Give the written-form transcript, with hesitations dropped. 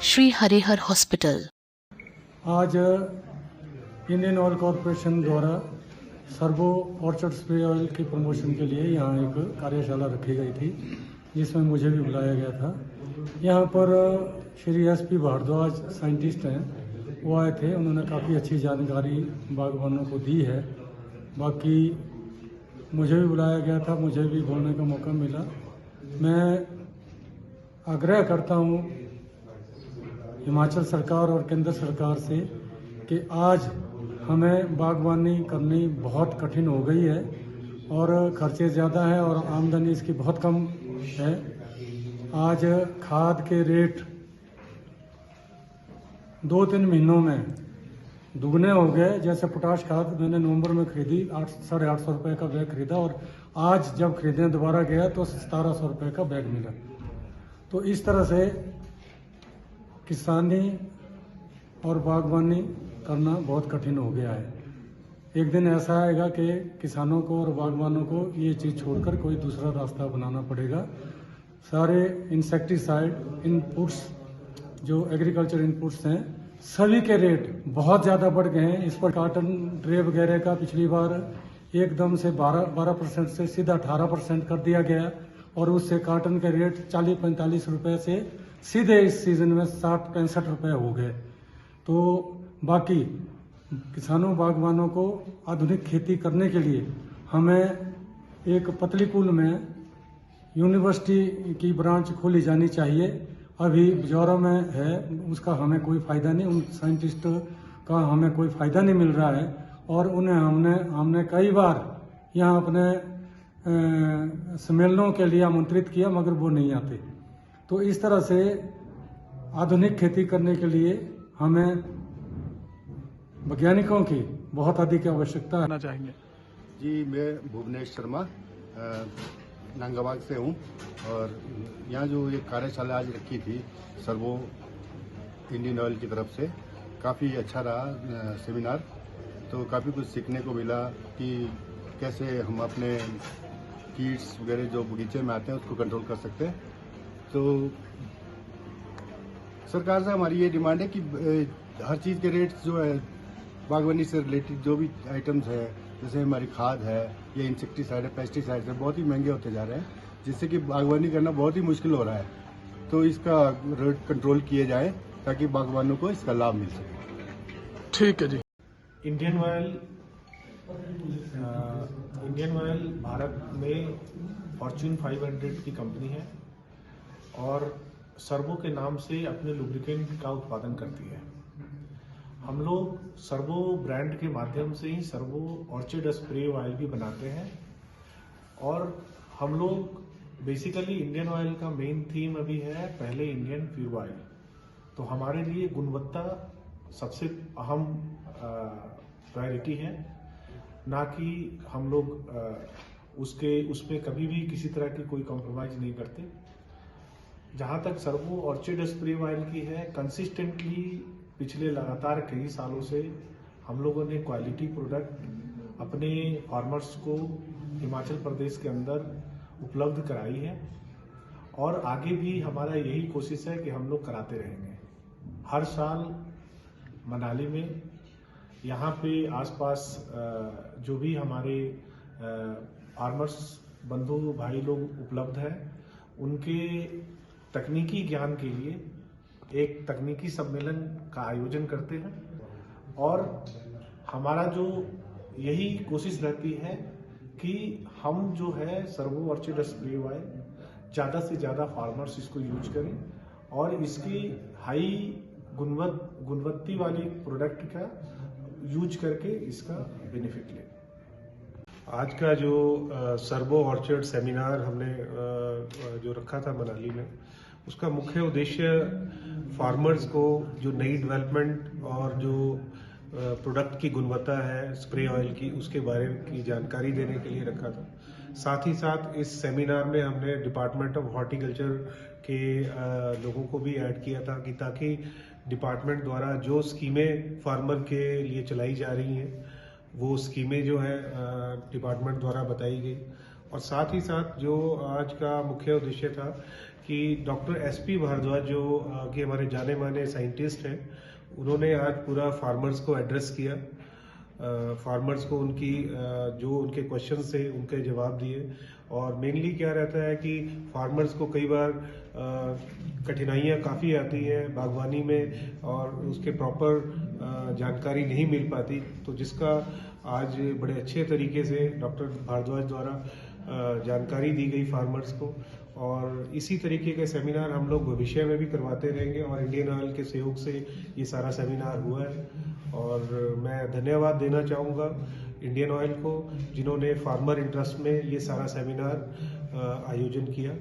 Shri Harihar hospital. आज Indian oil corporation द्वारा servo orchard spray oil की प्रमोशन के लिए यहाँ एक कार्यशाला रखी गई थी, जिसमें मुझे भी बुलाया गया था। यहाँ पर श्री SP भारद्वाज साइंटिस्ट हैं, वो आए थे। उन्होंने काफ़ी अच्छी जानकारी बागवानों को दी है। बाकी मुझे भी बुलाया गया था, मुझे भी बोलने का मौका मिला। मैं आग्रह करता हूँ हिमाचल सरकार और केंद्र सरकार से कि आज हमें बागवानी करनी बहुत कठिन हो गई है और खर्चे ज़्यादा है और आमदनी इसकी बहुत कम है। आज खाद के रेट 2-3 महीनों में दुगने हो गए। जैसे पोटाश खाद मैंने नवंबर में खरीदी, 800-850 रुपये का बैग खरीदा और आज जब खरीदने दोबारा गया तो 1700 रुपये का बैग मिला। तो इस तरह से किसानी और बागवानी करना बहुत कठिन हो गया है। एक दिन ऐसा आएगा कि किसानों को और बागवानों को ये चीज़ छोड़कर कोई दूसरा रास्ता बनाना पड़ेगा। सारे इंसेक्टिसाइड इनपुट्स, जो एग्रीकल्चर इनपुट्स हैं, सभी के रेट बहुत ज़्यादा बढ़ गए हैं। इस पर कॉटन ड्रे वगैरह का पिछली बार एकदम से 12% से सीधा 18% कर दिया गया और उससे कॉटन के रेट 40-45 रुपये से सीधे इस सीज़न में 60-65 रुपये हो गए। तो बाकी किसानों बागवानों को आधुनिक खेती करने के लिए हमें एक पतलीकूल में यूनिवर्सिटी की ब्रांच खोली जानी चाहिए। अभी बिजौरा में है, उसका हमें कोई फ़ायदा नहीं, उन साइंटिस्ट का हमें कोई फ़ायदा नहीं मिल रहा है और उन्हें हमने कई बार यहाँ अपने सम्मेलनों के लिए आमंत्रित किया मगर वो नहीं आते। तो इस तरह से आधुनिक खेती करने के लिए हमें वैज्ञानिकों की बहुत अधिक आवश्यकता है। चाहेंगे जी, मैं भुवनेश शर्मा नांगाबाग से हूँ और यहाँ जो ये कार्यशाला आज रखी थी सर्वो इंडियन ऑयल की तरफ से, काफ़ी अच्छा रहा सेमिनार। तो काफ़ी कुछ सीखने को मिला कि कैसे हम अपने कीट्स वगैरह जो बगीचे में आते हैं उसको कंट्रोल कर सकते हैं। तो सरकार से हमारी ये डिमांड है कि हर चीज़ के रेट्स जो है बागवानी से रिलेटेड जो भी आइटम्स है, जैसे हमारी खाद है या इंसेक्टिसाइड है, पेस्टिसाइड है, बहुत ही महंगे होते जा रहे हैं, जिससे कि बागवानी करना बहुत ही मुश्किल हो रहा है। तो इसका रेट कंट्रोल किए जाए ताकि बागवानों को इसका लाभ मिल सके। ठीक है जी। इंडियन ऑयल भारत में फॉर्च्यून 500 की कंपनी है और सर्वो के नाम से अपने लुब्रिकेंट का उत्पादन करती है। हम लोग सर्वो ब्रांड के माध्यम से ही सर्वो ऑर्चिड स्प्रे ऑयल भी बनाते हैं और हम लोग बेसिकली इंडियन ऑयल का मेन थीम अभी है पहले इंडियन फ्यूल ऑयल। तो हमारे लिए गुणवत्ता सबसे अहम प्रायोरिटी है, ना कि हम लोग उसमें कभी भी किसी तरह की कोई कॉम्प्रोमाइज नहीं करते। जहाँ तक सर्वो ऑर्चिड स्प्रे ऑयल की है, कंसिस्टेंटली पिछले लगातार कई सालों से हम लोगों ने क्वालिटी प्रोडक्ट अपने फार्मर्स को हिमाचल प्रदेश के अंदर उपलब्ध कराई है और आगे भी हमारा यही कोशिश है कि हम लोग कराते रहेंगे। हर साल मनाली में यहाँ पे आसपास जो भी हमारे फार्मर्स बंधु भाई लोग उपलब्ध हैं, उनके तकनीकी ज्ञान के लिए एक तकनीकी सम्मेलन का आयोजन करते हैं और हमारा जो यही कोशिश रहती है कि हम जो है सर्वो ऑर्चिड स्प्रे ऑयल ज़्यादा से ज़्यादा फार्मर्स इसको यूज करें और इसकी हाई गुणवत्ता वाली प्रोडक्ट का यूज करके इसका बेनिफिट लें। आज का जो सर्वो ऑर्चर्ड सेमिनार हमने जो रखा था मनाली में, उसका मुख्य उद्देश्य फार्मर्स को जो नई डेवलपमेंट और जो प्रोडक्ट की गुणवत्ता है स्प्रे ऑयल की, उसके बारे की जानकारी देने के लिए रखा था। साथ ही साथ इस सेमिनार में हमने डिपार्टमेंट ऑफ हॉर्टिकल्चर के लोगों को भी ऐड किया था कि ताकि डिपार्टमेंट द्वारा जो स्कीमें फार्मर के लिए चलाई जा रही हैं, वो स्कीमें जो है डिपार्टमेंट द्वारा बताई गई और साथ ही साथ जो आज का मुख्य उद्देश्य था कि डॉक्टर SP भारद्वाज जो कि हमारे जाने माने साइंटिस्ट हैं, उन्होंने आज पूरा फार्मर्स को एड्रेस किया, फार्मर्स को उनकी जो उनके क्वेश्चन थे उनके जवाब दिए। और मेनली क्या रहता है कि फार्मर्स को कई बार कठिनाइयाँ काफ़ी आती हैं बागवानी में और उसके प्रॉपर जानकारी नहीं मिल पाती, तो जिसका आज बड़े अच्छे तरीके से डॉक्टर भारद्वाज द्वारा जानकारी दी गई फार्मर्स को। और इसी तरीके के सेमिनार हम लोग भविष्य में भी करवाते रहेंगे और इंडियन ऑयल के सहयोग से ये सारा सेमिनार हुआ है। और मैं धन्यवाद देना चाहूँगा इंडियन ऑयल को, जिन्होंने फार्मर इंटरेस्ट में ये सारा सेमिनार आयोजन किया।